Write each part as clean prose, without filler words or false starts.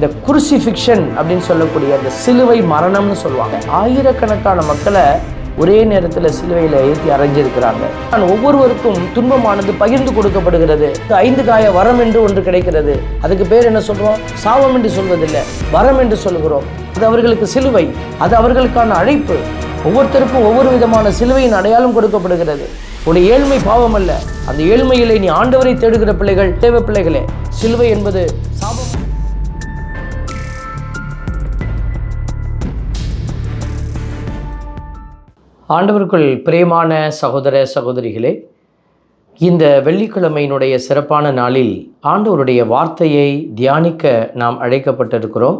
இந்த குருசிஃபிக்ஷன் அப்படின்னு சொல்லக்கூடிய அந்த சிலுவை மரணம்னு சொல்லுவாங்க. ஆயிரக்கணக்கான மக்களை ஒரே நேரத்தில் சிலுவையில் ஏற்றி அரைஞ்சிருக்கிறாங்க. ஒவ்வொருவருக்கும் துன்பமானது பகிர்ந்து கொடுக்கப்படுகிறது. 5 காய வரம் என்று ஒன்று கிடைக்கிறது. அதுக்கு பேர் என்ன சொல்றோம்? சாபம் என்று சொல்வதில்லை, வரம் என்று சொல்கிறோம். அது அவர்களுக்கு சிலுவை, அது அவர்களுக்கான அழைப்பு. ஒவ்வொருத்தருக்கும் ஒவ்வொரு விதமான சிலுவையின் அடையாளம் கொடுக்கப்படுகிறது. உடைய ஏழ்மை பாவம் அல்ல. அந்த ஏழ்மையிலே நீ ஆண்டவரை தேடுகிற பிள்ளைகள், தேவ பிள்ளைகளே, சிலுவை என்பது சாபம். ஆண்டவருக்குள் பிரியமான சகோதர சகோதரிகளே, இந்த வெள்ளிக்கிழமையினுடைய சிறப்பான நாளில் ஆண்டவருடைய வார்த்தையை தியானிக்க நாம் அழைக்கப்பட்டிருக்கிறோம்.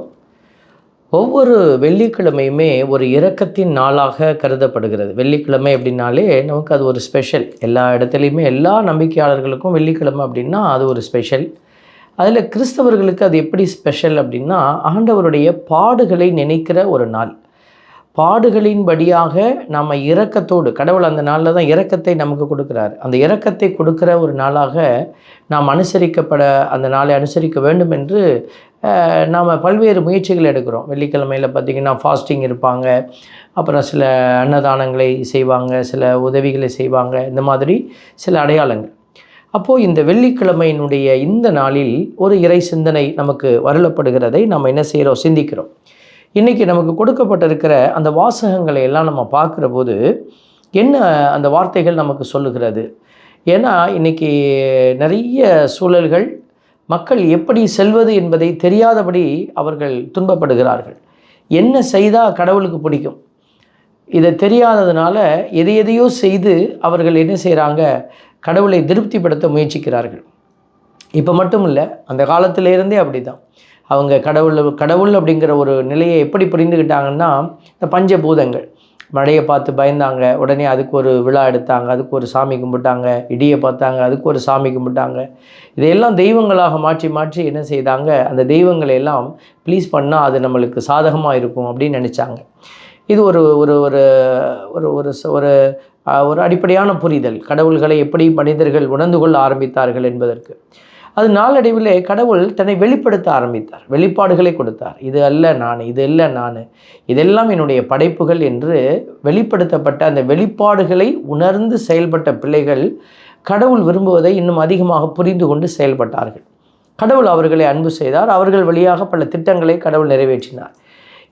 ஒவ்வொரு வெள்ளிக்கிழமையுமே ஒரு இரக்கத்தின் நாளாக கருதப்படுகிறது. வெள்ளிக்கிழமை அப்படின்னாலே நமக்கு அது ஒரு ஸ்பெஷல். எல்லா இடத்துலையுமே எல்லா நம்பிக்கையாளர்களுக்கும் வெள்ளிக்கிழமை அப்படின்னா அது ஒரு ஸ்பெஷல். அதில் கிறிஸ்தவர்களுக்கு அது எப்படி ஸ்பெஷல் அப்படின்னா, ஆண்டவருடைய பாடுகளை நினைக்கிற ஒரு நாள். பாடுகளின்படியாக நம்ம இரக்கத்தோடு, கடவுள் அந்த நாளில் தான் இரக்கத்தை நமக்கு கொடுக்குறார். அந்த இரக்கத்தை கொடுக்குற ஒரு நாளாக நாம் அனுசரிக்கப்பட, அந்த நாளை அனுசரிக்க வேண்டும் என்று நாம் பல்வேறு முயற்சிகள் எடுக்கிறோம். வெள்ளிக்கிழமையில் பார்த்திங்கன்னா ஃபாஸ்டிங் இருப்பாங்க, அப்புறம் சில அன்னதானங்களை செய்வாங்க, சில உதவிகளை செய்வாங்க, இந்த மாதிரி சில அடையாளங்கள். அப்போது இந்த வெள்ளிக்கிழமையினுடைய இந்த நாளில் ஒரு இறை சிந்தனை நமக்கு வருளப்படுகிறதை நம்ம என்ன செய்கிறோம்? சிந்திக்கிறோம். இன்றைக்கி நமக்கு கொடுக்கப்பட்டிருக்கிற அந்த வாசகங்களை எல்லாம் நம்ம பார்க்குற போது என்ன அந்த வார்த்தைகள் நமக்கு சொல்லுகிறது? ஏன்னா இன்றைக்கி நிறைய சூழல்கள், மக்கள் எப்படி செல்வது என்பதை தெரியாதபடி அவர்கள் துன்பப்படுகிறார்கள். என்ன செய்தால் கடவுளுக்கு பிடிக்கும், இதை தெரியாததுனால எதையோ செய்து அவர்கள் என்ன செய்கிறாங்க? கடவுளை திருப்திப்படுத்த முயற்சிக்கிறார்கள். இப்போ மட்டும் இல்லை, அந்த காலத்திலேருந்தே அப்படி தான். அவங்க கடவுள் அப்படிங்கிற ஒரு நிலையை எப்படி புரிந்துக்கிட்டாங்கன்னா, இந்த பஞ்சபூதங்கள், மழையை பார்த்து பயந்தாங்க, உடனே அதுக்கு ஒரு விழா எடுத்தாங்க, அதுக்கு ஒரு சாமி கும்பிட்டாங்க. இடியை பார்த்தாங்க, அதுக்கு ஒரு சாமி கும்பிட்டாங்க. இதையெல்லாம் தெய்வங்களாக மாற்றி என்ன செய்தாங்க? அந்த தெய்வங்களை எல்லாம் ப்ளீஸ் பண்ணால் அது நம்மளுக்கு சாதகமாக இருக்கும் அப்படின்னு நினச்சாங்க. இது ஒரு ஒரு ஒரு ஒரு ஒரு ஒரு அடிப்படையான புரிதல், கடவுள்களை எப்படி மனிதர்கள் உணர்ந்து கொள்ள ஆரம்பித்தார்கள் என்பதற்கு. அது நாளடைவிலே கடவுள் தன்னை வெளிப்படுத்த ஆரம்பித்தார், வெளிப்பாடுகளை கொடுத்தார். இது அல்ல நான், இது இல்லை நான், இதெல்லாம் என்னுடைய படைப்புகள் என்று வெளிப்படுத்தப்பட்ட அந்த வெளிப்பாடுகளை உணர்ந்து செயல்பட்ட பிள்ளைகள் கடவுள் விரும்புவதை இன்னும் அதிகமாக புரிந்து கொண்டு செயல்பட்டார்கள். கடவுள் அவர்களை அன்பு செய்தார். அவர்கள் வழியாக பல திட்டங்களை கடவுள் நிறைவேற்றினார்.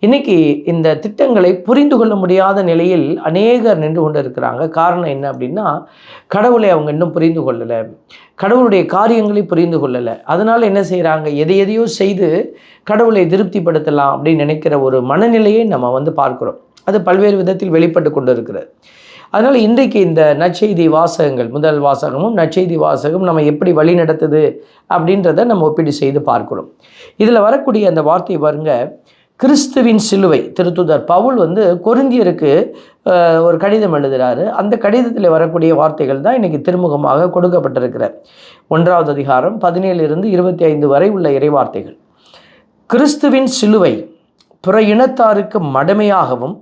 இன்றைக்கி இந்த திட்டங்களை புரிந்து கொள்ள முடியாத நிலையில் அநேகர் நின்று கொண்டு இருக்கிறாங்க. காரணம் என்ன அப்படின்னா, கடவுளை அவங்க இன்னும் புரிந்து கொள்ளலை, கடவுளுடைய காரியங்களை புரிந்து கொள்ளலை. அதனால் என்ன செய்கிறாங்க? எதையோ செய்து கடவுளை திருப்திப்படுத்தலாம் அப்படின்னு நினைக்கிற ஒரு மனநிலையை நம்ம பார்க்குறோம். அது பல்வேறு விதத்தில் வெளிப்பட்டு கொண்டு இருக்கிறது. அதனால் இன்றைக்கு இந்த நற்செய்தி வாசகங்கள், முதல் வாசகமும் நற்செய்தி வாசகம் நம்ம எப்படி வழி நடத்துது அப்படின்றத நம்ம ஒப்பீடு செய்து பார்க்கிறோம். இதில் வரக்கூடிய அந்த வார்த்தை பாருங்க, கிறிஸ்துவின் சிலுவை. திருத்தூதர் பவுல் கொரிந்தியருக்கு ஒரு கடிதம் எழுதுகிறாரு. அந்த கடிதத்தில் வரக்கூடிய வார்த்தைகள் தான் இன்றைக்கி திருமுகமாக கொடுக்கப்பட்டிருக்கிற 1ஆவது அதிகாரம் 17 to 25 வரை உள்ள இறைவார்த்தைகள். கிறிஸ்துவின் சிலுவை பிற இனத்தாருக்கு மடமையாகவும்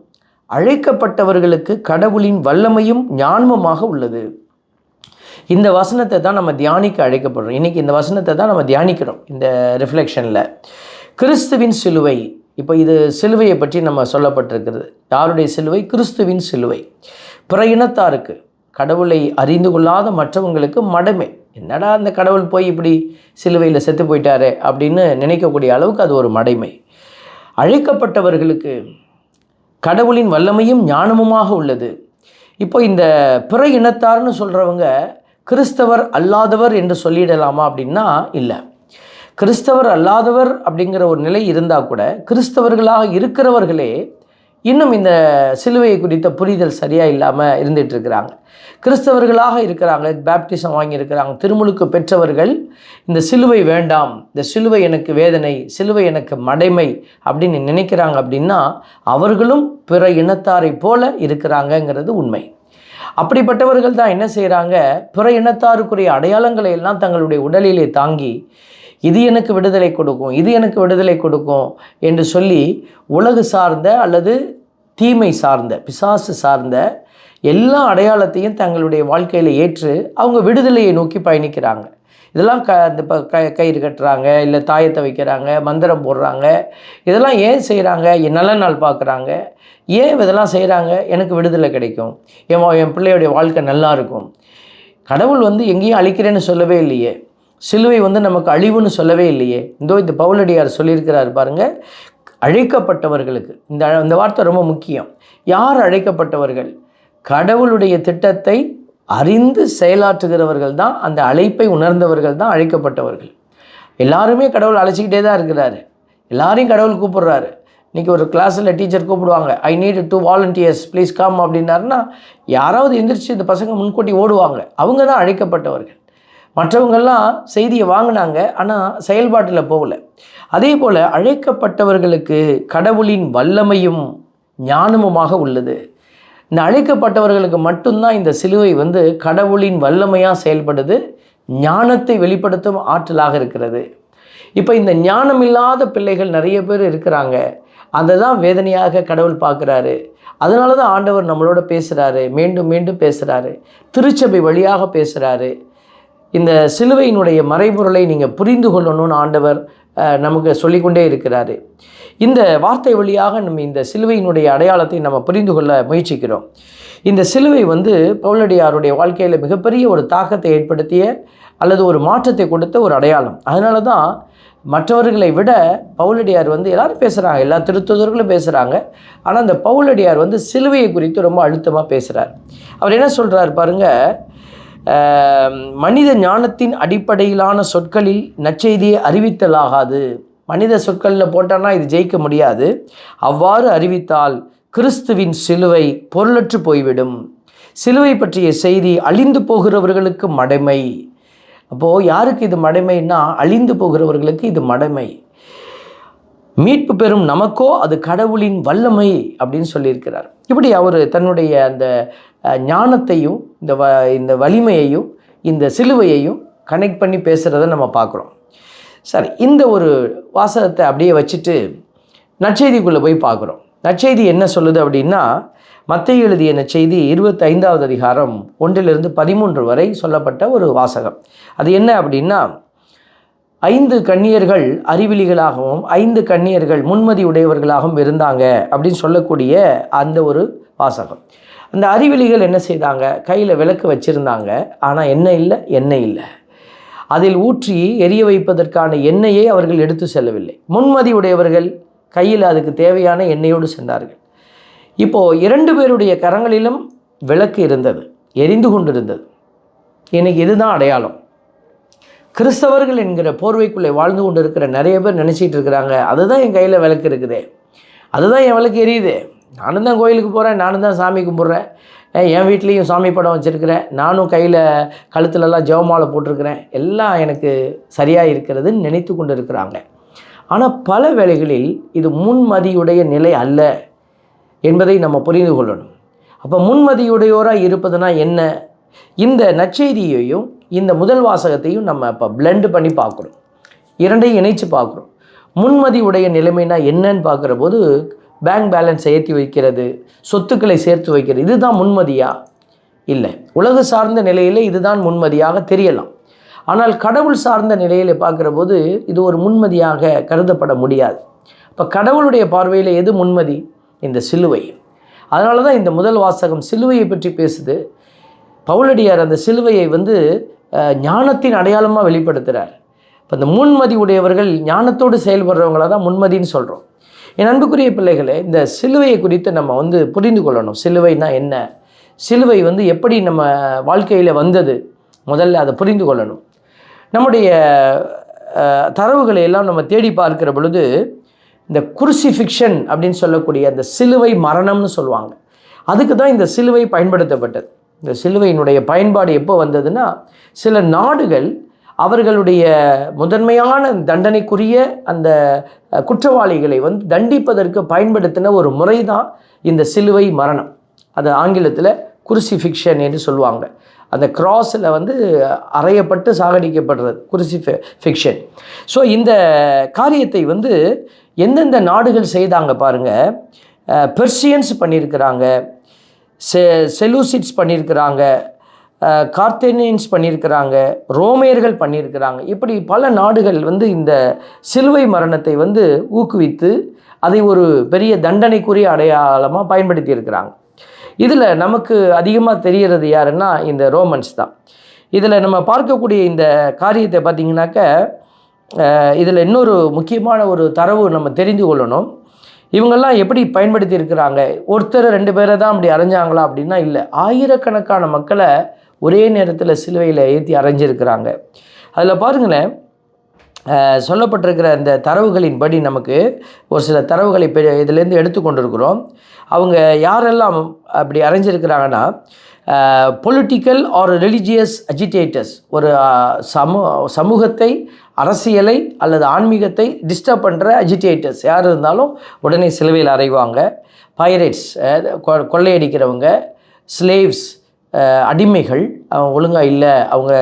அழைக்கப்பட்டவர்களுக்கு கடவுளின் வல்லமையும் ஞானமுமாக உள்ளது. இந்த வசனத்தை தான் நம்ம தியானிக்க அழைக்கப்படுறோம். இன்றைக்கி இந்த வசனத்தை தான் நம்ம தியானிக்கிறோம் இந்த ரிஃப்ளெக்ஷனில். கிறிஸ்துவின் சிலுவை. இப்போ இது சிலுவையை பற்றி நம்ம சொல்லப்பட்டிருக்கிறது. யாருடைய சிலுவை? கிறிஸ்துவின் சிலுவை. பிற இனத்தாருக்கு, கடவுளை அறிந்து கொள்ளாத மற்றவங்களுக்கு மடமை. என்னடா அந்த கடவுள் போய் இப்படி சிலுவையில் செத்து போயிட்டாரே அப்படின்னு நினைக்கக்கூடிய அளவுக்கு அது ஒரு மடைமை. அழைக்கப்பட்டவர்களுக்கு கடவுளின் வல்லமையும் ஞானமுமாக உள்ளது. இப்போ இந்த பிற இனத்தார்னு சொல்கிறவங்க கிறிஸ்தவர் அல்லாதவர் என்று சொல்லிடலாமா அப்படின்னா இல்லை. கிறிஸ்தவர் அல்லாதவர் அப்படிங்கிற ஒரு நிலை இருந்தால் கூட கிறிஸ்தவர்களாக இருக்கிறவர்களே இன்னும் இந்த சிலுவையை குறித்த புரிதல் சரியாக இல்லாமல் இருந்துகிட்டு இருக்கிறாங்க. கிறிஸ்தவர்களாக இருக்கிறாங்க, பேப்டிசம் வாங்கியிருக்கிறாங்க, திருமுழுக்கு பெற்றவர்கள் இந்த சிலுவை வேண்டாம், இந்த சிலுவை எனக்கு வேதனை, சிலுவை எனக்கு மடைமை அப்படின்னு நினைக்கிறாங்க. அப்படின்னா அவர்களும் பிற இனத்தாரை போல இருக்கிறாங்கங்கிறது உண்மை. அப்படிப்பட்டவர்கள் தான் என்ன செய்கிறாங்க? பிற இனத்தாருக்குரிய அடையாளங்களை எல்லாம் தங்களுடைய உடலிலே தாங்கி, இது எனக்கு விடுதலை கொடுக்கும், இது எனக்கு விடுதலை கொடுக்கும் என்று சொல்லி உலகு சார்ந்த அல்லது தீமை சார்ந்த, பிசாசு சார்ந்த எல்லா அடையாளத்தையும் தங்களுடைய வாழ்க்கையில் ஏற்று அவங்க விடுதலையை நோக்கி பயணிக்கிறாங்க. இதெல்லாம் இந்த கயிறு கட்டுறாங்க, இல்லை தாயத்தை வைக்கிறாங்க, மந்திரம் போடுறாங்க. இதெல்லாம் ஏன் செய்கிறாங்க? நல்ல நாள் பார்க்குறாங்க. ஏன் இதெல்லாம் செய்கிறாங்க? எனக்கு விடுதலை கிடைக்கும், என் பிள்ளையுடைய வாழ்க்கை நல்லா இருக்கும். கடவுள் எங்கேயும் அழிக்கிறேன்னு சொல்லவே இல்லையே. சிலுவை நமக்கு அழிவுன்னு சொல்லவே இல்லையே. இந்த பவுலடியார் சொல்லியிருக்கிறார் பாருங்கள், அழைக்கப்பட்டவர்களுக்கு. இந்த வார்த்தை ரொம்ப முக்கியம். யார் அழைக்கப்பட்டவர்கள்? கடவுளுடைய திட்டத்தை அறிந்து செயலாற்றுகிறவர்கள் தான், அந்த அழைப்பை உணர்ந்தவர்கள் தான் அழைக்கப்பட்டவர்கள். எல்லாருமே கடவுள் அழைச்சிக்கிட்டே தான் இருக்கிறாரு. எல்லாரையும் கடவுள் கூப்பிடுறாரு. இன்றைக்கி ஒரு கிளாஸில் டீச்சர் கூப்பிடுவாங்க, I need 2 volunteers please come அப்படின்னாருன்னா யாராவது எந்திரிச்சு இந்த பசங்க முன்கூட்டி ஓடுவாங்க. அவங்க தான் அழைக்கப்பட்டவர்கள். மற்றவங்கெல்லாம் செய்தியை வாங்கினாங்க, ஆனால் செயல்பாட்டில் போகல. அதே போல் அழைக்கப்பட்டவர்களுக்கு கடவுளின் வல்லமையும் ஞானமுமாக உள்ளது. இந்த அழைக்கப்பட்டவர்களுக்கு மட்டும்தான் இந்த சிலுவை கடவுளின் வல்லமையாக செயல்படுது, ஞானத்தை வெளிப்படுத்தும் ஆற்றலாக இருக்கிறது. இப்போ இந்த ஞானம் இல்லாத பிள்ளைகள் நிறைய பேர் இருக்கிறாங்க. அதை தான் வேதனையாக கடவுள் பார்க்குறாரு. அதனால தான் ஆண்டவர் நம்மளோட பேசுகிறாரு, மீண்டும் மீண்டும் பேசுகிறாரு, திருச்சபை வழியாக பேசுகிறாரு. இந்த சிலுவையினுடைய மறைபொருளை நீங்கள் புரிந்து கொள்ளணும்னு ஆண்டவர் நமக்கு சொல்லிக்கொண்டே இருக்கிறாரு. இந்த வார்த்தை வழியாக நம்ம இந்த சிலுவையினுடைய அடையாளத்தை நம்ம புரிந்து கொள்ள முயற்சிக்கிறோம். இந்த சிலுவை பவுலடியாருடைய வாழ்க்கையில் மிகப்பெரிய ஒரு தாக்கத்தை ஏற்படுத்திய அல்லது ஒரு மாற்றத்தை கொடுத்த ஒரு அடையாளம். அதனால தான் மற்றவர்களை விட பவுலடியார் எல்லாரும் பேசுகிறாங்க, எல்லா திருத்துதர்களும் பேசுகிறாங்க. ஆனால் அந்த பவுலடியார் சிலுவையை குறித்து ரொம்ப அழுத்தமாக பேசுகிறார். அவர் என்ன சொல்கிறார் பாருங்கள், மனித ஞானத்தின் அடிப்படையிலான சொற்களில் நற்செய்தியை அறிவித்தலாகாது. மனித சொற்களில் போட்டான்னா இது ஜெயிக்க முடியாது. அவ்வாறு அறிவித்தால் கிறிஸ்துவின் சிலுவை பொருளற்று போய்விடும். சிலுவை பற்றிய செய்தி அழிந்து போகிறவர்களுக்கு மடைமை. அப்போது யாருக்கு இது மடைமைன்னா, அழிந்து போகிறவர்களுக்கு இது மடைமை. மீட்பு பெறும் நமக்கோ அது கடவுளின் வல்லமை அப்படின்னு சொல்லியிருக்கிறார். இப்படி அவர் தன்னுடைய அந்த ஞானத்தையும் இந்த வலிமையையும் இந்த சிலுவையையும் கனெக்ட் பண்ணி பேசுகிறத நம்ம பார்க்குறோம். சரி, இந்த ஒரு வாசகத்தை அப்படியே வச்சுட்டு நற்செய்திக்குள்ளே போய் பார்க்குறோம். நற்செய்தி என்ன சொல்லுது அப்படின்னா, மத்தேயு எழுதிய நற்செய்தி 25வது அதிகாரம் 1-13 வரை சொல்லப்பட்ட ஒரு வாசகம். அது என்ன அப்படின்னா, 5 கன்னியர்கள் அறிவிலிகளாகவும் 5 கன்னியர்கள் முன்மதி உடையவர்களாகவும் இருந்தாங்க அப்படின்னு சொல்லக்கூடிய அந்த ஒரு வாசகம். அந்த அறிவிலிகள் என்ன செய்தாங்க? கையில் விளக்கு வச்சுருந்தாங்க, ஆனால் எண்ணெய் இல்லை. அதில் ஊற்றி எரிய வைப்பதற்கான எண்ணெயை அவர்கள் எடுத்து செல்லவில்லை. முன்மதி உடையவர்கள் கையில் அதுக்கு தேவையான எண்ணெயோடு சென்றார்கள். இப்போது 2 பேருடைய கரங்களிலும் விளக்கு இருந்தது, எரிந்து கொண்டிருந்தது. எனக்கு இதுதான் அடையாளம். கிறிஸ்தவர்கள் என்கிற போர்வைக்குள்ளே வாழ்ந்து கொண்டு இருக்கிற நிறைய பேர் நினச்சிட்டு இருக்கிறாங்க, அதுதான் என் கையில் விளக்கு இருக்குதே, அதுதான் என் விளக்கு எரியுது, நானும் தான் கோயிலுக்கு போகிறேன், நானும் தான் சாமி கும்பிட்றேன், என் வீட்லேயும் சாமி படம் வச்சுருக்கிறேன், நானும் கையில் கழுத்துலலாம் ஜெபமாலை போட்டிருக்கிறேன், எல்லாம் எனக்கு சரியாக இருக்கிறதுன்னு நினைத்து கொண்டு இருக்கிறாங்க. ஆனால் பல வேளைகளில் இது முன்மதியுடைய நிலை அல்ல என்பதை நம்ம புரிந்து கொள்ளணும். அப்போ முன்மதியுடையோராக இருப்பதுனா என்ன? இந்த நற்செய்தியையும் இந்த முதல் வாசகத்தையும் நம்ம இப்போ பிளெண்ட் பண்ணி பார்க்குறோம், இரண்டையும் இணைச்சு பார்க்குறோம். முன்மதி உடைய நிலைமைனா என்னன்னு பார்க்குற போது பேங்க் பேலன்ஸை ஏற்றி வைக்கிறது, சொத்துக்களை சேர்த்து வைக்கிறது, இதுதான் முன்மதியா? இல்லை. உலகு சார்ந்த நிலையில் இதுதான் முன்மதியாக தெரியலாம். ஆனால் கடவுள் சார்ந்த நிலையில் பார்க்குற போது இது ஒரு முன்மதியாக கருதப்பட முடியாது. இப்போ கடவுளுடைய பார்வையில் எது முன்மதி? இந்த சிலுவை. அதனால தான் இந்த முதல் வாசகம் சிலுவையை பற்றி பேசுது. பவுலடியார் அந்த சிலுவையை ஞானத்தின் அடையாளமாக வெளிப்படுத்துகிறார். இப்போ இந்த முன்மதி உடையவர்கள் ஞானத்தோடு செயல்படுறவங்கள தான் முன்மதின்னு சொல்கிறோம். என் அன்புக்குரிய பிள்ளைகளே, இந்த சிலுவையை குறித்து நம்ம புரிந்து கொள்ளணும். சிலுவைனா என்ன? சிலுவை எப்படி நம்ம வாழ்க்கையில் வந்தது? முதல்ல அதை புரிந்து கொள்ளணும். நம்முடைய தரவுகளை எல்லாம் நம்ம தேடி பார்க்கிற பொழுது இந்த குருசிஃபிக்ஷன் அப்படின்னு சொல்லக்கூடிய அந்த சிலுவை மரணம்னு சொல்லுவாங்க. அதுக்கு தான் இந்த சிலுவை பயன்படுத்தப்பட்டது. இந்த சிலுவையினுடைய பயன்பாடு எப்போ வந்ததுன்னா, சில நாடுகள் அவர்களுடைய முதன்மையான தண்டனைக்குரிய அந்த குற்றவாளிகளை தண்டிப்பதற்கு பயன்படுத்தின ஒரு முறை தான் இந்த சிலுவை மரணம். அது ஆங்கிலத்தில் குருசிஃபிக்ஷன் என்று சொல்லுவாங்க. அந்த கிராஸில் அறையப்பட்டு சாகடிக்கப்படுறது குருசிஃபிக்ஷன். ஸோ இந்த காரியத்தை எந்தெந்த நாடுகள் செய்தாங்க பாருங்கள். பெர்சியன்ஸ் பண்ணியிருக்கிறாங்க, செலூசிட்ஸ் பண்ணியிருக்கிறாங்க, கார்த்தேனியன்ஸ் பண்ணியிருக்கிறாங்க, ரோமையர்கள் பண்ணியிருக்கிறாங்க. இப்படி பல நாடுகள் வந்து இந்த சிலுவை மரணத்தை வந்து ஊக்குவித்து அதை ஒரு பெரிய தண்டனைக்குரிய அடையாளமாக பயன்படுத்தி இருக்கிறாங்க. இதில் நமக்கு அதிகமாக தெரிகிறது யாருன்னா இந்த ரோமன்ஸ் தான். இதில் நம்ம பார்க்கக்கூடிய இந்த காரியத்தை பார்த்திங்கனாக்க, இதில் இன்னொரு முக்கியமான ஒரு தரவு நம்ம தெரிந்து கொள்ளணும். இவங்கெல்லாம் எப்படி பயன்படுத்தி இருக்கிறாங்க? ஒருத்தர் 2 பேரை தான் அப்படி அரைஞ்சாங்களா அப்படின்னா இல்லை, ஆயிரக்கணக்கான மக்களை ஒரே நேரத்தில் சிலுவையில் ஏற்றி அரைஞ்சிருக்கிறாங்க. அதில் பாருங்களேன், சொல்லப்பட்டிருக்கிற இந்த தரவுகளின்படி நமக்கு ஒரு சில தரவுகளை இதிலேருந்து எடுத்துக்கொண்டிருக்கிறோம். அவங்க யாரெல்லாம் அப்படி அரைஞ்சிருக்கிறாங்கன்னா, பொலிட்டிக்கல் ஆர் ரிலிஜியஸ் அஜிடேட்டர்ஸ், ஒரு சமூகத்தை, அரசியலை அல்லது ஆன்மீகத்தை டிஸ்டர்ப் பண்ணுற அஜிடேட்டர்ஸ் யார் இருந்தாலும் உடனே சிலுவையில் அறைவாங்க. பைரேட்ஸ், கொள்ளையடிக்கிறவங்க, ஸ்லேவ்ஸ், அடிமைகள், அவங்க ஒழுங்காக இல்லை, அவங்க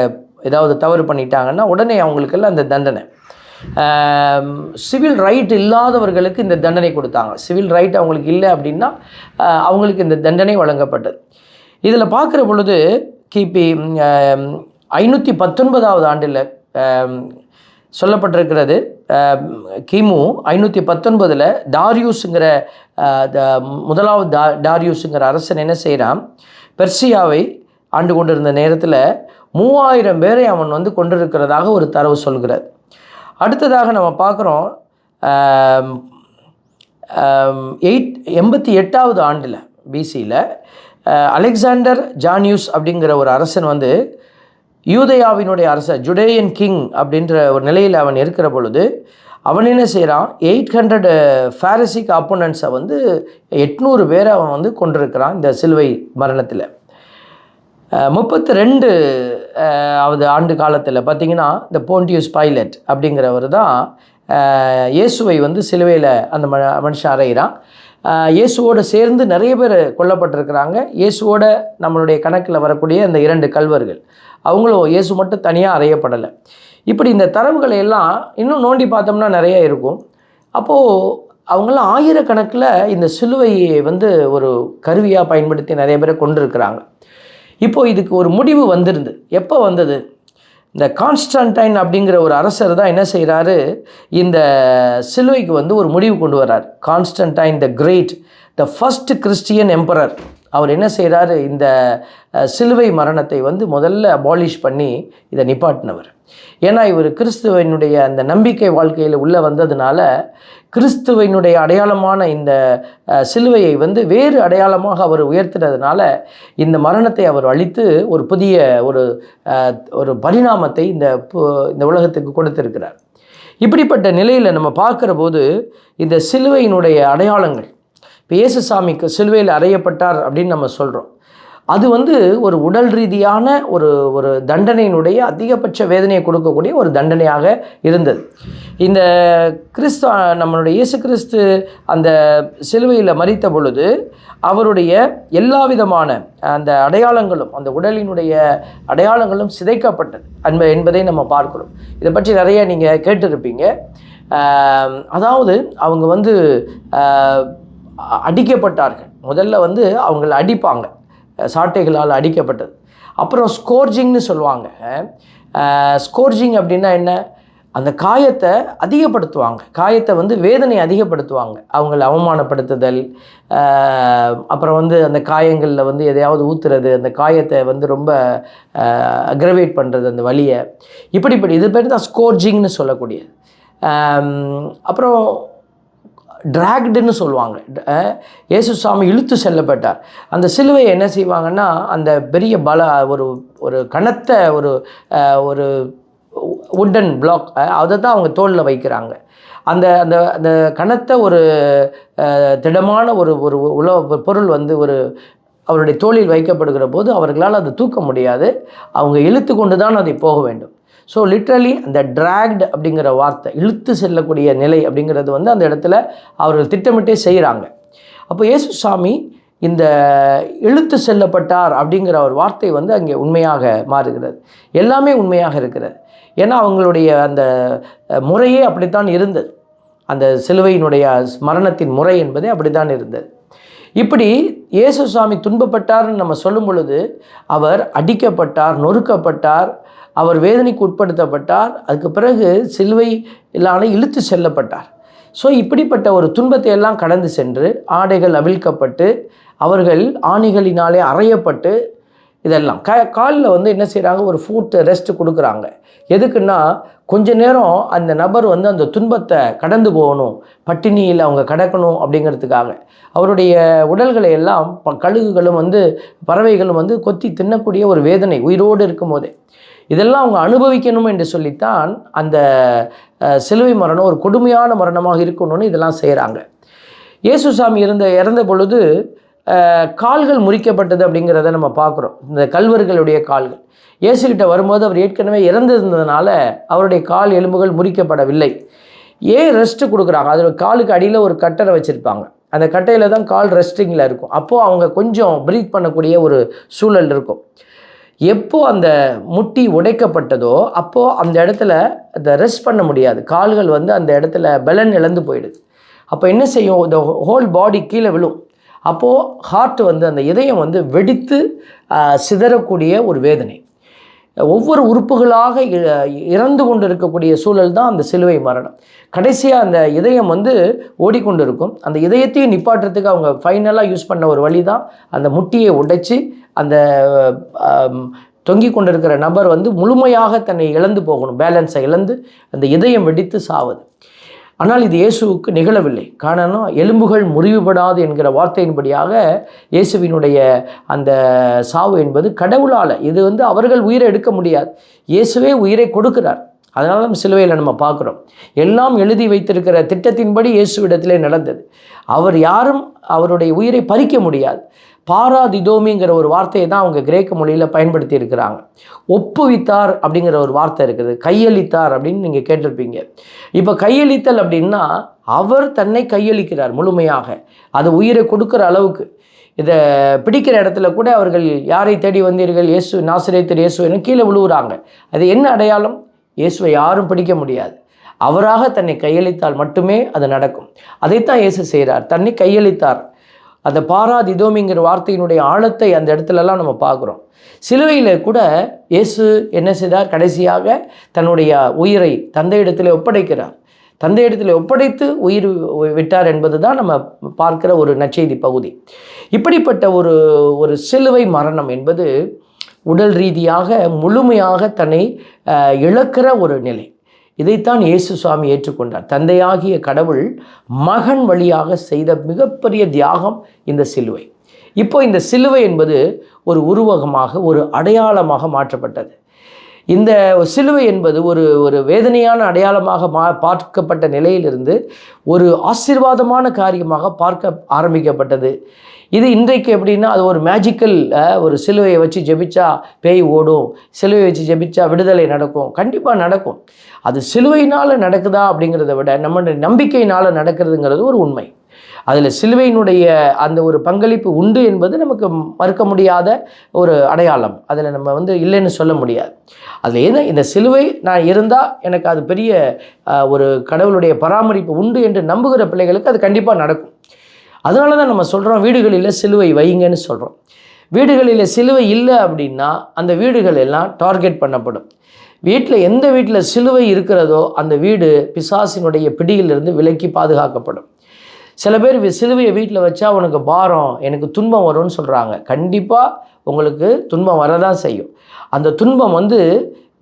ஏதாவது தவறு பண்ணிட்டாங்கன்னா உடனே அவங்களுக்கெல்லாம் அந்த தண்டனை. சிவில் ரைட் இல்லாதவர்களுக்கு இந்த தண்டனை கொடுத்தாங்க. சிவில் ரைட் அவங்களுக்கு இல்லை அப்படின்னா அவங்களுக்கு இந்த தண்டனை வழங்கப்பட்டது. இதில் பார்க்குற பொழுது கிபி 519 ஆண்டில் சொல்லப்பட்டிருக்கிறது. கிமு 519 டாரியூஸுங்கிற முதலாவது டாரியூஸுங்கிற அரசன் என்ன செய்கிறான், பெர்சியாவை ஆண்டு கொண்டிருந்த நேரத்தில் 3000 பேரை அவன் வந்து கொண்டிருக்கிறதாக ஒரு தரவு சொல்கிறார். அடுத்ததாக நம்ம பார்க்குறோம் 88வது ஆண்டில் பிசியில் அலெக்சாண்டர் ஜானியூஸ் அப்படிங்கிற ஒரு அரசன் வந்து யூதேயாவினுடைய அரசர், ஜுடேயன் கிங் அப்படின்ற ஒரு நிலையில் அவன் இருக்கிற பொழுது அவன் என்ன செய்கிறான், 800 ஃபாரிசிக் ஆப்போனன்ட்ஸை வந்து 800 பேரை அவன் வந்து கொண்டிருக்கிறான் இந்த சிலுவை மரணத்தில். 32வது ஆண்டு காலத்தில் பார்த்திங்கன்னா இந்த போண்டியூஸ் பைலட் அப்படிங்கிறவர் தான் இயேசுவை வந்து சிலுவையில் அந்த மனுஷன் அறைகிறான். இயேசுவோடு சேர்ந்து நிறைய பேர் கொல்லப்பட்டிருக்கிறாங்க. இயேசுவோட நம்மளுடைய கணக்கில் வரக்கூடிய அந்த 2 கல்வர்கள், அவங்களும் இயேசு மட்டும் தனியாக அறையப்படலை. இப்படி இந்த தரவுகளை எல்லாம் இன்னும் நோண்டி பார்த்தோம்னா நிறைய இருக்கும். அப்போது அவங்களாம் ஆயிரக்கணக்கில் இந்த சிலுவையை வந்து ஒரு கருவியாக பயன்படுத்தி நிறைய பேரை கொண்டிருக்கிறாங்க. இப்போது இதுக்கு ஒரு முடிவு வந்திருந்து. எப்போ வந்தது? இந்த கான்ஸ்டன்டைன் அப்படிங்கிற ஒரு அரசர் தான் என்ன செய்கிறாரு, இந்த சிலுவைக்கு வந்து ஒரு முடிவு கொண்டு வர்றார். Constantine the Great, the first Christian emperor. அவர் என்ன செய்கிறாரு, இந்த சிலுவை மரணத்தை வந்து முதல்ல அபாலிஷ் பண்ணி இதை நிப்பாட்டினவர். ஏன்னா இவர் கிறிஸ்துவனுடைய அந்த நம்பிக்கை வாழ்க்கையில் உள்ளே வந்ததுனால கிறிஸ்துவனுடைய அடையாளமான இந்த சிலுவையை வந்து வேறு அடையாளமாக அவர் உயர்த்தினதுனால இந்த மரணத்தை அவர் அழித்து ஒரு புதிய ஒரு பரிணாமத்தை இந்த உலகத்துக்கு கொடுத்திருக்கிறார். இப்படிப்பட்ட நிலையில் நம்ம பார்க்குற போது இந்த சிலுவையினுடைய அடையாளங்கள், இப்போ இயேசுசாமிக்கு சிலுவையில் அறையப்பட்டார் அப்படின்னு நம்ம சொல்கிறோம். அது வந்து ஒரு உடல் ரீதியான ஒரு தண்டனையினுடைய அதிகபட்ச வேதனையை கொடுக்கக்கூடிய ஒரு தண்டனையாக இருந்தது. இந்த நம்மளுடைய இயேசு கிறிஸ்து அந்த சிலுவையில் மரித்த பொழுது அவருடைய எல்லா விதமான அந்த அடையாளங்களும், அந்த உடலினுடைய அடையாளங்களும் சிதைக்கப்பட்டது என்பதை நம்ம பார்க்கிறோம். இதை பற்றி நிறைய நீங்கள் கேட்டிருப்பீங்க. அதாவது அவங்க வந்து அடிக்கப்பட்டார்கள். முதல்ல வந்து அவங்களை அடிப்பாங்க, சாட்டைகளால் அடிக்கப்பட்டது. அப்புறம் ஸ்கோர்ஜிங்னு சொல்லுவாங்க. ஸ்கோர்ஜிங் அப்படின்னா என்ன, அந்த காயத்தை அதிகப்படுத்துவாங்க, காயத்தை வந்து வேதனை அதிகப்படுத்துவாங்க. அவங்களை அவமானப்படுத்துதல், அப்புறம் வந்து அந்த காயங்களில் வந்து எதையாவது ஊற்றுறது, அந்த காயத்தை வந்து ரொம்ப அக்ரவேட் பண்ணுறது, அந்த வலியை, இப்படி இது பேர் தான் ஸ்கோர்ஜிங்னு சொல்லக்கூடியது. அப்புறம் டிராக்டுன்னு சொல்லுவாங்க. இயேசுசாமி இழுத்து செல்லப்பட்டார். அந்த சிலுவையை என்ன செய்வாங்கன்னா, அந்த பெரிய ஒரு கனத்த ஒரு வுட்டன் பிளாக், அதை தான் அவங்க தோளில் வைக்கிறாங்க. அந்த அந்த அந்த கனத்த ஒரு திடமான ஒரு பொருள் வந்து அவருடைய தோளில் வைக்கப்படுகிற போது அவர்களால் அதை தூக்க முடியாது. அவங்க இழுத்து கொண்டு தான் அதை போக வேண்டும். ஸோ லிட்ரலி அந்த டிராக்டு அப்படிங்கிற வார்த்தை, இழுத்து செல்லக்கூடிய நிலை அப்படிங்கிறது வந்து அந்த இடத்துல அவர்கள் திட்டமிட்டே செய்கிறாங்க. அப்போ இயேசுசாமி இந்த இழுத்து செல்லப்பட்டார் அப்படிங்கிற ஒரு வார்த்தை வந்து அங்கே உண்மையாக மாறுகிறது. எல்லாமே உண்மையாக இருக்கிறது. ஏன்னா அவங்களுடைய அந்த முறையே அப்படித்தான் இருந்தது. அந்த சிலுவையினுடைய மரணத்தின் முறை என்பதே அப்படித்தான் இருந்தது. இப்படி இயேசு சுவாமி துன்பப்பட்டார்னு நம்ம சொல்லும் பொழுது அவர் அடிக்கப்பட்டார், நொறுக்கப்பட்டார், அவர் வேதனைக்கு உட்படுத்தப்பட்டார், அதுக்கு பிறகு சிலுவையிலான இழுத்து செல்லப்பட்டார். ஸோ இப்படிப்பட்ட ஒரு துன்பத்தை எல்லாம் கடந்து சென்று ஆடைகள் அவிழ்க்கப்பட்டு அவர்கள் ஆணிகளினாலே அறையப்பட்டு இதெல்லாம் காலில் வந்து என்ன செய்கிறாங்க, ஒரு ஃபுட் ரெஸ்ட் கொடுக்குறாங்க. எதுக்குன்னா கொஞ்ச நேரம் அந்த நபர் வந்து அந்த துன்பத்தை கடந்து போகணும், பட்டினியில் அவங்க கடக்கணும் அப்படிங்கிறதுக்காக. அவருடைய உடல்களை எல்லாம் கழுகுகளும் வந்து பறவைகளும் வந்து கொத்தி தின்னக்கூடிய ஒரு வேதனை உயிரோடு இருக்கும் போதே இதெல்லாம் அவங்க அனுபவிக்கணும் என்று சொல்லித்தான் அந்த சிலுவை மரணம் ஒரு கொடுமையான மரணமாக இருக்கணும்னு இதெல்லாம் செய்கிறாங்க. இயேசுசாமி இறந்த பொழுது கால்கள் முறிக்கப்பட்டது அப்படிங்கிறத நம்ம பார்க்குறோம். இந்த கல்வர்களுடைய கால்கள் இயேசுகிட்ட வரும்போது அவர் ஏற்கனவே இறந்திருந்ததுனால அவருடைய கால் எலும்புகள் முறிக்கப்படவில்லை. ஏன் ரெஸ்ட்டு கொடுக்குறாங்க, அதில் காலுக்கு அடியில் ஒரு கட்டரை வச்சுருப்பாங்க. அந்த கட்டையில் தான் கால் ரெஸ்டிங்கில் இருக்கும். அப்போது அவங்க கொஞ்சம் ப்ரீத் பண்ணக்கூடிய ஒரு சூழல் இருக்கும். எப்போ அந்த முட்டி உடைக்கப்பட்டதோ அப்போது அந்த இடத்துல அதை ரெஸ்ட் பண்ண முடியாது. கால்கள் வந்து அந்த இடத்துல பலன் இழந்து போயிடுது. அப்போ என்ன செய்யும், இந்த ஹோல் பாடி கீழே விழும். அப்போது ஹார்ட் வந்து அந்த இதயம் வந்து வெடித்து சிதறக்கூடிய ஒரு வேதனை, ஒவ்வொரு உறுப்புகளாக இறந்து கொண்டு இருக்கக்கூடிய சூழல் தான் அந்த சிலுவை மரணம். கடைசியாக அந்த இதயம் வந்து ஓடிக்கொண்டு இருக்கும். அந்த இதயத்தையும் நிப்பாட்டுறதுக்கு அவங்க ஃபைனலாக யூஸ் பண்ண ஒரு வழி தான் அந்த முட்டியை உடைச்சி அந்த தொங்கி கொண்டிருக்கிற நபர் வந்து முழுமையாக தன்னை இழந்து போகணும், பேலன்ஸை இழந்து அந்த இதயம் வெடித்து சாவது. ஆனால் இது இயேசுவுக்கு நிகழவில்லை. காரணம், எலும்புகள் முறிவுபடாது என்கிற வார்த்தையின்படியாக இயேசுவினுடைய அந்த சாவு என்பது கடவுளால், இது வந்து அவர்கள் உயிரை எடுக்க முடியாது, இயேசுவே உயிரை கொடுக்கிறார். அதனால நம்ம சிலுவையில் நம்ம பார்க்குறோம். எல்லாம் எழுதி வைத்திருக்கிற திட்டத்தின்படி இயேசுவிடத்திலே நடந்தது. அவர் யாரும் அவருடைய உயிரை பறிக்க முடியாது. பாராதிதோமிங்கிற ஒரு வார்த்தையை தான் அவங்க கிரேக்க மொழியில் பயன்படுத்தி இருக்கிறாங்க. ஒப்புவித்தார் அப்படிங்கிற ஒரு வார்த்தை இருக்குது, கையளித்தார் அப்படின்னு நீங்கள் கேட்டிருப்பீங்க. இப்போ கையளித்தல் அப்படின்னா அவர் தன்னை கையளிக்கிறார் முழுமையாக, அது உயிரை கொடுக்குற அளவுக்கு. இதை பிடிக்கிற இடத்துல கூட அவர்கள் யாரை தேடி வந்தீர்கள், இயேசு நாசரேத்தர் இயேசுன்னு கீழே விழுவுறாங்க. அது என்ன அடையாளம், இயேசுவை யாரும் பிடிக்க முடியாது. அவராக தன்னை கையளித்தால் மட்டுமே அது நடக்கும். அதைத்தான் இயேசு செய்கிறார், தன்னை கையளித்தார். அந்த பாராதிதோமிங்கிற வார்த்தையினுடைய ஆழத்தை அந்த இடத்துலலாம் நம்ம பார்க்குறோம். சிலுவையில் கூட இயேசு என்ன செய்தார், கடைசியாக தன்னுடைய உயிரை தந்தையிடத்தில் ஒப்படைக்கிறார். தந்தையிடத்தில் ஒப்படைத்து உயிர் விட்டார் என்பது தான் நம்ம பார்க்கிற ஒரு நற்செய்தி பகுதி. இப்படிப்பட்ட ஒரு சிலுவை மரணம் என்பது உடல் ரீதியாக முழுமையாக தன்னை இழக்கிற ஒரு நிலை. இதைத்தான் இயேசு சுவாமி ஏற்றுக்கொண்டார். தந்தையாகிய கடவுள் மகன் வழியாக செய்த மிகப்பெரிய தியாகம் இந்த சிலுவை. இப்போ இந்த சிலுவை என்பது ஒரு உருவகமாக, ஒரு அடையாளமாக மாற்றப்பட்டது. இந்த சிலுவை என்பது ஒரு வேதனையான அடையாளமாக பார்க்கப்பட்ட நிலையிலிருந்து ஒரு ஆசீர்வாதமான காரியமாக பார்க்க ஆரம்பிக்கப்பட்டது. இது இன்றைக்கு எப்படின்னா, அது ஒரு மேஜிக்கல், ஒரு சிலுவையை வச்சு ஜெபிச்சா பேய் ஓடும், சிலுவையை வச்சு ஜெபிச்சா விடுதலை நடக்கும். கண்டிப்பாக நடக்கும். அது சிலுவையினால் நடக்குதா அப்படிங்கிறத விட நம்மளுடைய நம்பிக்கையினால் நடக்கிறதுங்கிறது ஒரு உண்மை. அதில் சிலுவையினுடைய அந்த ஒரு பங்களிப்பு உண்டு என்பது நமக்கு மறுக்க முடியாத ஒரு அடையாளம். அதில் நம்ம வந்து இல்லைன்னு சொல்ல முடியாது. அதில் ஏன்னா இந்த சிலுவை நான் இருந்தால் எனக்கு அது பெரிய ஒரு கடவுளுடைய பராமரிப்பு உண்டு என்று நம்புகிற பிள்ளைகளுக்கு அது கண்டிப்பாக நடக்கும். அதனால தான் நம்ம சொல்கிறோம், வீடுகளில் சிலுவை வைங்கன்னு சொல்கிறோம். வீடுகளில் சிலுவை இல்லை அப்படின்னா அந்த வீடுகள் எல்லாம் டார்கெட் பண்ணப்படும். எந்த வீட்டில் சிலுவை இருக்கிறதோ அந்த வீடு பிசாசினுடைய பிடியிலிருந்து விலக்கி பாதுகாக்கப்படும். சில பேர் சிலுவையை வீட்டில் வச்சா உனக்கு பாரம், எனக்கு துன்பம் வரும்னு சொல்கிறாங்க. கண்டிப்பாக உங்களுக்கு துன்பம் வரதான் செய்யும். அந்த துன்பம் வந்து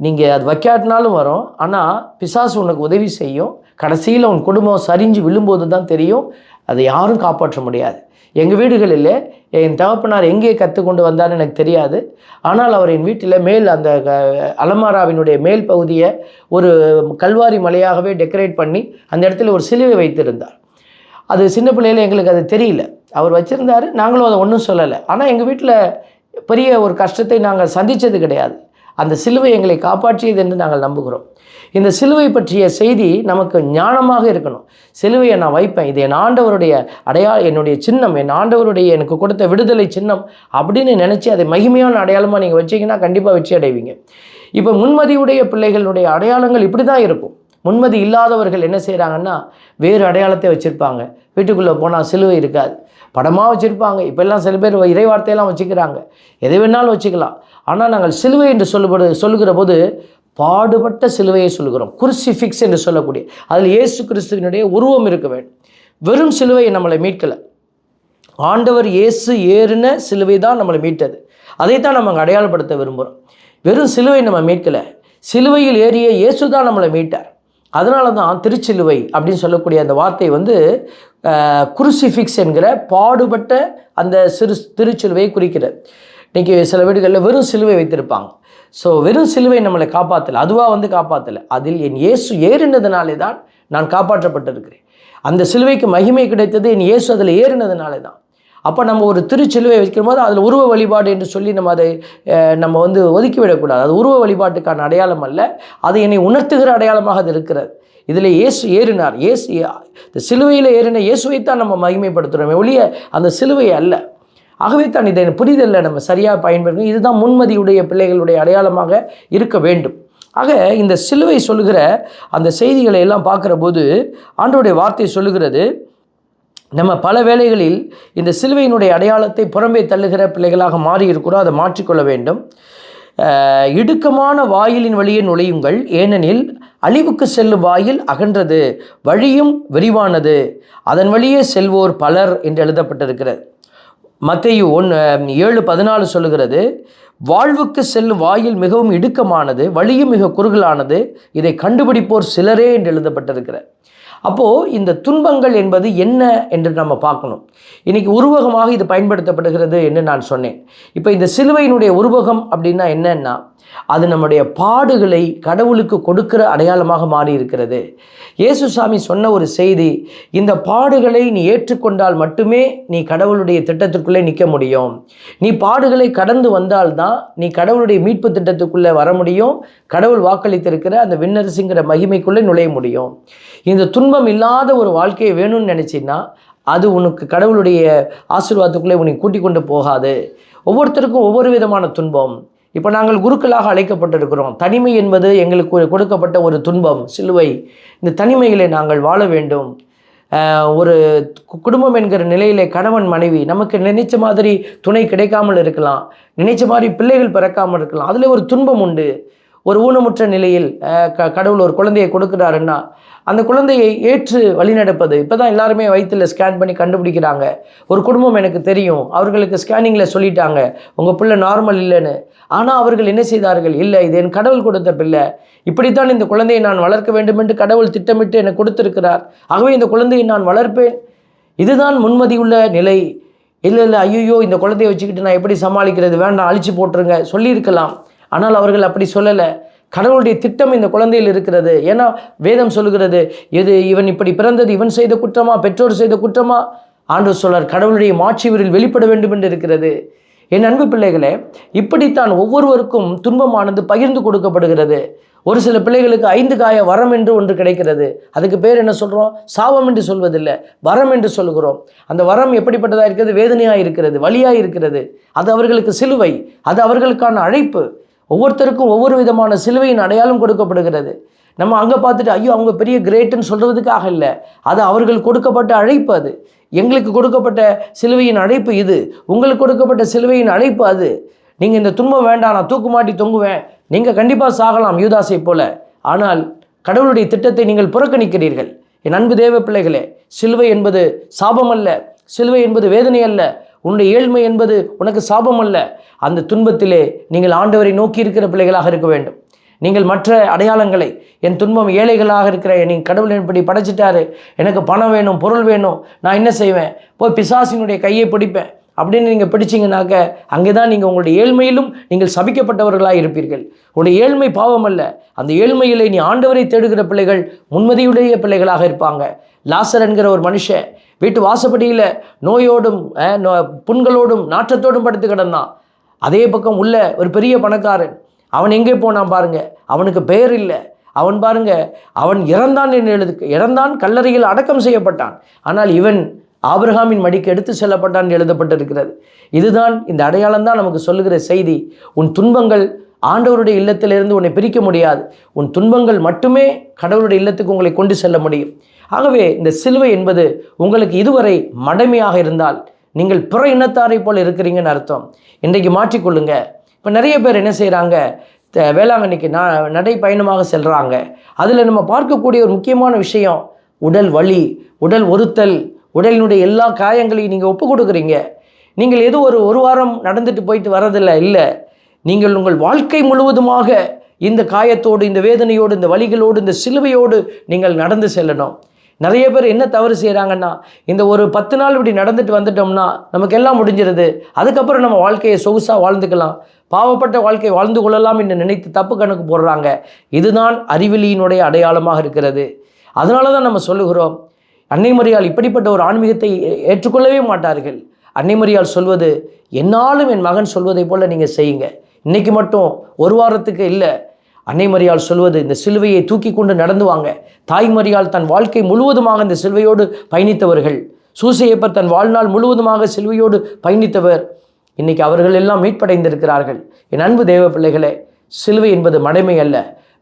நீங்கள் அது வைக்காட்டினாலும் வரும். ஆனால் பிசாசு உனக்கு உதவி செய்யும். கடைசியில் உன் குடும்பம் சரிஞ்சு விழும்போது தான் தெரியும், அதை யாரும் காப்பாற்ற முடியாது. எங்கள் வீடுகளில் என் தகப்பனார் எங்கே கற்றுக்கொண்டு வந்தார்னு எனக்கு தெரியாது. ஆனால் அவர் என் வீட்டில் மேல் அந்த அலமாராவினுடைய மேல் பகுதியை ஒரு கல்வாரி மலையாகவே டெக்கரேட் பண்ணி அந்த இடத்துல ஒரு சிலுவை வைத்திருந்தார். அது சின்ன பிள்ளையில் எங்களுக்கு அது தெரியல, அவர் வச்சுருந்தார், நாங்களும் அதை ஒன்றும் சொல்லலை. ஆனால் எங்கள் வீட்டில் பெரிய ஒரு கஷ்டத்தை நாங்கள் சந்தித்தது கிடையாது. அந்த சிலுவை எங்களை காப்பாற்றியது என்று நாங்கள் நம்புகிறோம். இந்த சிலுவை பற்றிய செய்தி நமக்கு ஞானமாக இருக்கணும். சிலுவையை நான் வைப்பேன், இது என் ஆண்டவருடைய என்னுடைய சின்னம், என் ஆண்டவருடைய எனக்கு கொடுத்த விடுதலை சின்னம் அப்படின்னு நினச்சி அதை மகிமையான அடையாளமாக நீங்கள் வச்சிங்கன்னா கண்டிப்பாக வெற்றி அடைவீங்க. இப்போ முன்மதியுடைய பிள்ளைகளுடைய அடையாளங்கள் இப்படி தான் இருக்கும். முன்மதி இல்லாதவர்கள் என்ன செய்கிறாங்கன்னா வேறு அடையாளத்தை வச்சுருப்பாங்க. வீட்டுக்குள்ளே போனால் சிலுவை இருக்காது. படமாக வச்சுருப்பாங்க. இப்போல்லாம் சில பேர் இறை வார்த்தையெல்லாம் வச்சுக்கிறாங்க, எதை வேணாலும் வச்சுக்கலாம். ஆனால் நாங்கள் சிலுவை என்று சொல்லுகிற போது பாடுபட்ட சிலுவையை சொல்கிறோம். குருசிஃபிக்ஸ் என்று சொல்லக்கூடிய, அதில் இயேசு கிறிஸ்துவினுடைய உருவம் இருக்க வேண்டும். வெறும் சிலுவையை நம்மளை மீட்கலை, ஆண்டவர் இயேசு ஏறின சிலுவை தான் நம்மளை மீட்டது. அதைத்தான் நம்ம அங்கே அடையாளப்படுத்த விரும்புகிறோம். வெறும் சிலுவை நம்ம மீட்கலை, சிலுவையில் ஏறிய இயேசு தான் நம்மளை மீட்டார். அதனால தான் திருச்சிலுவை அப்படின்னு சொல்லக்கூடிய அந்த வார்த்தை குருசிஃபிக்ஸ் என்கிற பாடுபட்ட அந்த திருச்சிலுவையை குறிக்கிறது. இன்றைக்கி சில வீடுகளில் வெறும் சிலுவை வைத்திருப்பாங்க. ஸோ வெறும் சிலுவை நம்மளை காப்பாற்றலை, அதுவாக காப்பாற்றலை. அதில் என் இயேசு ஏறினதுனாலே தான் நான் காப்பாற்றப்பட்டிருக்கிறேன். அந்த சிலுவைக்கு மகிமை கிடைத்தது என் இயேசு அதில் ஏறினதுனாலே தான். அப்போ நம்ம ஒரு திருச்சிலுவை வைக்கும் போது அதில் உருவ வழிபாடு என்று சொல்லி நம்ம அதை ஒதுக்கிவிடக்கூடாது. அது உருவ வழிபாட்டுக்கான அடையாளம் அல்ல, அது என்னை உணர்த்துகிற அடையாளமாக அது இருக்கிறது. இதில் இயேசு ஏறினார், இந்த சிலுவையில் ஏறின இயேசுவைத்தான் நம்ம மகிமைப்படுத்துகிறோமே ஒழிய அந்த சிலுவையை அல்ல. ஆகவே தான் இதை புரிதலில் நம்ம சரியாக பயன்படுத்தணும். இதுதான் முன்மதியுடைய பிள்ளைகளுடைய அடையாளமாக இருக்க வேண்டும். ஆக இந்த சிலுவை சொல்லுகிற அந்த செய்திகளை எல்லாம் பார்க்குற போது ஆண்டவருடைய வார்த்தை சொல்லுகிறது, நம்ம பல வேளைகளில் இந்த சிலுவையினுடைய அடையாளத்தை புறம்பே தள்ளுகிற பிள்ளைகளாக மாறி இருக்கிறோம். அதை மாற்றிக்கொள்ள வேண்டும். இடுக்கமான வாயிலின் வழியே நுழையுங்கள், ஏனெனில் அழிவுக்கு செல்லும் வாயில் அகன்றது, வழியும் விரிவானது, அதன் வழியே செல்வோர் பலர் என்று எழுதப்பட்டிருக்கிறது. மத்தேயு 7:14 சொல்லுகிறது, வாழ்வுக்கு செல்லும் வாயில் மிகவும் இடுக்கமானது, வழியும் மிக குறுகலானது, இதை கண்டுபிடிப்போர் சிலரே என்று எழுதப்பட்டிருக்கிறது. அப்போது இந்த துன்பங்கள் என்பது என்ன என்று நம்ம பார்க்கணும். இன்றைக்கி உருவகமாக இது பயன்படுத்தப்படுகிறது என்று நான் சொன்னேன். இப்போ இந்த சிலுவையினுடைய உருவகம் அப்படின்னா என்னன்னா, அது நம்முடைய பாடுகளை கடவுளுக்கு கொடுக்கிற அடையாளமாக மாறி இருக்கிறது. இயேசுசாமி சொன்ன ஒரு செய்தி, இந்த பாடுகளை நீ ஏற்றுக்கொண்டால் மட்டுமே நீ கடவுளுடைய திட்டத்திற்குள்ளே நிற்க முடியும். நீ பாடுகளை கடந்து வந்தால்தான் நீ கடவுளுடைய மீட்பு திட்டத்துக்குள்ளே வர முடியும். கடவுள் வாக்களித்திருக்கிற அந்த விண்ணரசுங்கிற மகிமைக்குள்ளே நுழைய முடியும். இந்த துன்பம் இல்லாத ஒரு வாழ்க்கையை வேணும்னு நினச்சின்னா அது உனக்கு கடவுளுடைய ஆசீர்வாதத்துக்குள்ளே உன்னை கூட்டிக் கொண்டு போகாது. ஒவ்வொருத்தருக்கும் ஒவ்வொரு விதமான துன்பம். இப்போ நாங்கள் குருக்களாக அழைக்கப்பட்டிருக்கிறோம். தனிமை என்பது எங்களுக்கு கொடுக்கப்பட்ட ஒரு துன்பம், சிலுவை. இந்த தனிமையிலே நாங்கள் வாழ வேண்டும். ஒரு குடும்பம் என்கிற நிலையிலே கணவன் மனைவி நமக்கு நினைச்ச மாதிரி துணை கிடைக்காமல் இருக்கலாம், நினைச்ச மாதிரி பிள்ளைகள் பிறக்காமல் இருக்கலாம். அதில் ஒரு துன்பம் உண்டு. ஒரு ஊனமுற்ற நிலையில் கடவுள் ஒரு குழந்தையை கொடுக்குறாருன்னா அந்த குழந்தையை ஏற்று வழிநடப்பது. இப்போ தான் எல்லாருமே வயிற்றில் ஸ்கேன் பண்ணி கண்டுபிடிக்கிறாங்க. ஒரு குடும்பம் எனக்கு தெரியும், அவர்களுக்கு ஸ்கேனிங்கில் சொல்லிட்டாங்க உங்கள் பிள்ளை நார்மல் இல்லைன்னு. ஆனால் அவர்கள் என்ன செய்தார்கள், இல்லை இது என் கடவுள் கொடுத்த பிள்ளை, இப்படித்தான் இந்த குழந்தையை நான் வளர்க்க வேண்டும் என்று கடவுள் திட்டமிட்டு எனக்கு கொடுத்திருக்கிறார், ஆகவே இந்த குழந்தையை நான் வளர்ப்பேன். இதுதான் முன்மதியுள்ள நிலை. இல்லை ஐயோ இந்த குழந்தையை வச்சுக்கிட்டு நான் எப்படி சமாளிக்கிறது, வேண்டாம் அழிச்சு போட்டுருங்க சொல்லியிருக்கலாம். ஆனால் அவர்கள் அப்படி சொல்லலை. கடவுளுடைய திட்டம் இந்த குழந்தையில் இருக்கிறது. ஏன்னா வேதம் சொல்லுகிறது, இவன் இப்படி பிறந்தது இவன் செய்த குற்றமா பெற்றோர் செய்த குற்றமா? ஆண்டவர் சொல்றார், கடவுளுடைய மாட்சி இவரில் வெளிப்பட வேண்டும் என்று இருக்கிறது. என் அன்பு பிள்ளைகளே, இப்படித்தான் ஒவ்வொருவருக்கும் துன்பமானது பகிர்ந்து கொடுக்கப்படுகிறது. ஒரு சில பிள்ளைகளுக்கு 5 காய வரம் என்று ஒன்று கிடைக்கிறது. அதுக்கு பேர் என்ன சொல்கிறோம்? சாபம் என்று சொல்வதில்லை, வரம் என்று சொல்கிறோம். அந்த வரம் எப்படிப்பட்டதாக இருக்கிறது? வேதனையாக இருக்கிறது, வலியாக இருக்கிறது. அது அவர்களுக்கு சிலுவை, அது அவர்களுக்கான அழைப்பு. ஒவ்வொருத்தருக்கும் ஒவ்வொரு விதமான சிலுவையின் அடையாளம் கொடுக்கப்படுகிறது. நம்ம அங்கே பார்த்துட்டு ஐயோ அவங்க பெரிய கிரேட்டுன்னு சொல்கிறதுக்காக இல்லை, அது அவர்கள் கொடுக்கப்பட்ட அழைப்பு. அது எங்களுக்கு கொடுக்கப்பட்ட சிலுவையின் அழைப்பு இது, உங்களுக்கு கொடுக்கப்பட்ட சிலுவையின் அழைப்பு அது. நீங்கள் இந்த துன்பம் வேண்டாம், நான் தூக்கு மாட்டி தொங்குவேன், நீங்கள் கண்டிப்பாக சாகலாம் யூதாசை போல, ஆனால் கடவுளுடைய திட்டத்தை நீங்கள் புறக்கணிக்கிறீர்கள். என் அன்பு தேவ பிள்ளைகளே, சிலுவை என்பது சாபம் அல்ல, சிலுவை என்பது வேதனை அல்ல, உன்னுடைய ஏழ்மை என்பது உனக்கு சாபம் அல்ல. அந்த துன்பத்திலே நீங்கள் ஆண்டவரை நோக்கி இருக்கிற பிள்ளைகளாக இருக்க வேண்டும். நீங்கள் மற்ற அடையாளங்களை, என் துன்பம் ஏழைகளாக இருக்கிற நீங்கள் கடவுள் இப்படி படைச்சிட்டாரு, எனக்கு பணம் வேணும் பொருள் வேணும், நான் என்ன செய்வேன், போய் பிசாசினுடைய கையை பிடிப்பேன் அப்படின்னு நீங்கள் பிடிச்சிங்கனாக்க அங்கே தான் நீங்கள் உங்களுடைய ஏழ்மையிலும் நீங்கள் சபிக்கப்பட்டவர்களாக இருப்பீர்கள். உங்களுடைய ஏழ்மை பாவம் அல்ல, அந்த ஏழ்மையிலே நீ ஆண்டவரை தேடுகிற பிள்ளைகள் முன்மதியுடைய பிள்ளைகளாக இருப்பாங்க. லாசர் என்கிற ஒரு மனுஷன் வீட்டு வாசப்படியில் நோயோடும் புண்களோடும் நாற்றத்தோடும் படுத்து கிடந்தான். அதே பக்கம் உள்ள ஒரு பெரிய பணக்காரன், அவன் எங்கே போனான் பாருங்க, அவனுக்கு பெயர் இல்லை. அவன் பாருங்க, அவன் இறந்தான், கல்லறையில் அடக்கம் செய்யப்பட்டான். ஆனால் இவன் ஆபிரகாமின் மடிக்கு எடுத்து செல்லப்பட்டான் எழுதப்பட்டிருக்கிறது. இதுதான் இந்த அடையாளம் தான் நமக்கு சொல்லுகிற செய்தி. உன் துன்பங்கள் ஆண்டவருடைய இல்லத்திலிருந்து உன்னை பிரிக்க முடியாது. உன் துன்பங்கள் மட்டுமே கடவுளுடைய இல்லத்துக்கு உங்களை கொண்டு செல்ல முடியும். ஆகவே இந்த சிலுவை என்பது உங்களுக்கு இதுவரை மடமையாக இருந்தால் நீங்கள் பிற இனத்தாரை போல் இருக்கிறீங்கன்னு அர்த்தம். இன்றைக்கு மாற்றிக்கொள்ளுங்க. இப்போ நிறைய பேர் என்ன செய்கிறாங்க, வேளாங்கண்ணிக்கு நடை பயணமாக செல்கிறாங்க. அதில் நம்ம பார்க்கக்கூடிய ஒரு முக்கியமான விஷயம் உடல் வலி, உடல் ஒருத்தல், உடலினுடைய எல்லா காயங்களையும் நீங்கள் ஒப்பு கொடுக்குறீங்க. நீங்கள் ஏதோ ஒரு வாரம் நடந்துட்டு போயிட்டு வரதில்லை, இல்லை, நீங்கள் உங்கள் வாழ்க்கை முழுவதுமாக இந்த காயத்தோடு, இந்த வேதனையோடு, இந்த வலிகளோடு, இந்த சிலுவையோடு நீங்கள் நடந்து செல்லணும். நிறைய பேர் என்ன தவறு செய்கிறாங்கன்னா, இந்த ஒரு 10 நாள் இப்படி நடந்துட்டு வந்துட்டோம்னா நமக்கு எல்லாம் முடிஞ்சிருது, அதுக்கப்புறம் நம்ம வாழ்க்கையை சொகுசாக வாழ்ந்துக்கலாம், பாவப்பட்ட வாழ்க்கை வாழ்ந்து கொள்ளலாம் என்று நினைத்து தப்பு கணக்கு போடுறாங்க. இதுதான் அறிவிலியினுடைய அடையாளமாக இருக்கிறது. அதனால தான் நம்ம சொல்லுகிறோம், அன்னை மரியாள் இப்படிப்பட்ட ஒரு ஆன்மீகத்தை ஏற்றுக்கொள்ளவே மாட்டார்கள். அன்னை மரியாள் சொல்வது, என்னாலும் என் மகன் சொல்வதை போல நீங்கள் செய்யுங்க. இன்றைக்கி மட்டும் ஒரு வாரத்துக்கு இல்லை. அன்னை மரியாள் சொல்வது, இந்த சிலுவையை தூக்கி கொண்டு நடந்து வாங்க. தாய் மரியாள் தன் வாழ்க்கை முழுவதுமாக இந்த சிலுவையோடு பயணித்தவர்கள். சூசையப்பர் தன் வாழ்நாள் முழுவதுமாக சிலுவையோடு பயணித்தவர். இன்றைக்கி அவர்கள் எல்லாம் மீட்படைந்திருக்கிறார்கள். என் அன்பு தேவ பிள்ளைகளே, சிலுவை என்பது மடமை அல்ல.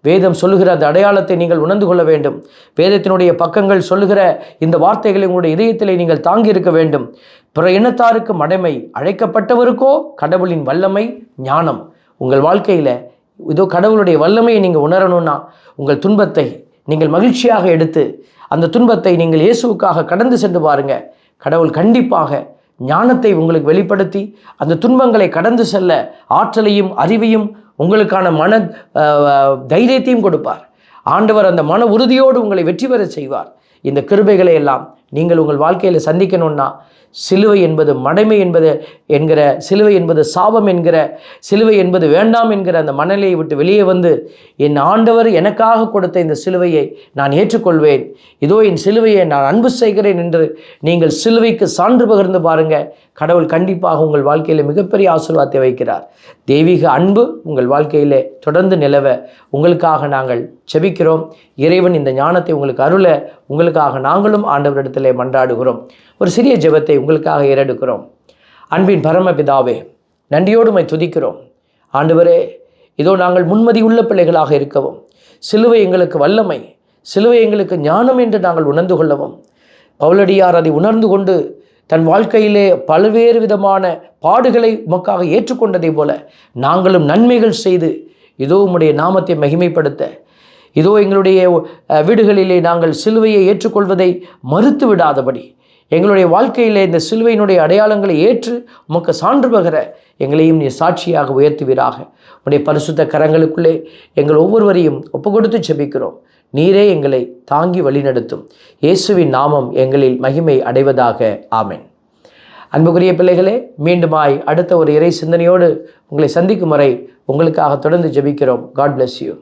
வேதம் சொல்லுகிற அந்த அடையாளத்தை நீங்கள் உணர்ந்து கொள்ள வேண்டும். வேதத்தினுடைய பக்கங்கள் சொல்லுகிற இந்த வார்த்தைகளை உங்களுடைய இதயத்திலே நீங்கள் தாங்கி இருக்க வேண்டும். பிற இனத்தாருக்கு மடமை, அழைக்கப்பட்டவருக்கோ கடவுளின் வல்லமை, ஞானம். உங்கள் வாழ்க்கையில் இதோ கடவுளுடைய வல்லமையை நீங்கள் உணரணும்னா உங்கள் துன்பத்தை நீங்கள் மகிழ்ச்சியாக எடுத்து அந்த துன்பத்தை நீங்கள் இயேசுவுக்காக கடந்து சென்று பாருங்கள். கடவுள் கண்டிப்பாக ஞானத்தை உங்களுக்கு வெளிப்படுத்தி அந்த துன்பங்களை கடந்து செல்ல ஆற்றலையும் அறிவையும் உங்களுக்கான மன தைரியத்தையும் கொடுப்பார். ஆண்டவர் அந்த மன உறுதியோடு உங்களை வெற்றி பெற செய்வார். இந்த கிருபைகளை எல்லாம் நீங்கள் உங்கள் வாழ்க்கையில் சந்திக்கணும்னா சிலுவை என்பது மடமை என்கிற சிலுவை என்பது சாபம் என்கிற சிலுவை என்பது வேண்டாம் என்கிற அந்த மனநிலையை விட்டு வெளியே வந்து, என் ஆண்டவர் எனக்காக கொடுத்த இந்த சிலுவையை நான் ஏற்றுக்கொள்வேன், இதோ என் சிலுவையை நான் அன்பு செய்கிறேன் என்று நீங்கள் சிலுவைக்கு சான்று பகிர்ந்து பாருங்கள். கடவுள் கண்டிப்பாக உங்கள் வாழ்க்கையில் மிகப்பெரிய ஆசீர்வாதத்தை வைக்கிறார். தெய்வீக அன்பு உங்கள் வாழ்க்கையிலே தொடர்ந்து நிலவ உங்களுக்காக நாங்கள் செபிக்கிறோம். இறைவன் இந்த ஞானத்தை உங்களுக்கு அருள உங்களுக்காக நாங்களும் ஆண்டவரிடத்திலே மன்றாடுகிறோம். ஒரு சிறிய ஜெபத்தை உங்களுக்காக ஏறெடுக்கிறோம். அன்பின் பரமபிதாவே, நன்றியோடு உம்மை துதிக்கிறோம். ஆண்டவரே, இதோ நாங்கள் முன்மதியுள்ள பிள்ளைகளாக இருக்கவும், சிலுவை எங்களுக்கு வல்லமை, சிலுவை எங்களுக்கு ஞானம் என்று நாங்கள் உணர்ந்து கொள்ளவும், பவுலடியார் அதை உணர்ந்து கொண்டு தன் வாழ்க்கையிலே பல்வேறு விதமான பாடுகளை உமக்காக ஏற்றுக்கொண்டதை போல நாங்களும் நன்மைகள் செய்து இதோ உம்முடைய நாமத்தை மகிமைப்படுத்த, இதோ எங்களுடைய வீடுகளிலே நாங்கள் சிலுவையை ஏற்றுக்கொள்வதை மறுத்து விடாதபடி எங்களுடைய வாழ்க்கையிலே இந்த சிலுவையினுடைய அடையாளங்களை ஏற்று உமக்கு சான்று பகர எங்களையும் நீ சாட்சியாக உயர்த்துவீராக. உடைய பரிசுத்த கரங்களுக்குள்ளே எங்கள் ஒவ்வொருவரையும் ஒப்பு கொடுத்து செபிக்கிறோம். நீரே எங்களை தாங்கி வழிநடத்தும். இயேசுவின் நாமம் எங்களில் மகிமை அடைவதாக. ஆமென். அன்புக்குரிய பிள்ளைகளே, மீண்டுமாய் அடுத்த ஒரு இறை சிந்தனையோடு உங்களை சந்திக்கும் வரை உங்களுக்காக தொடர்ந்து ஜெபிக்கிறோம். God bless you.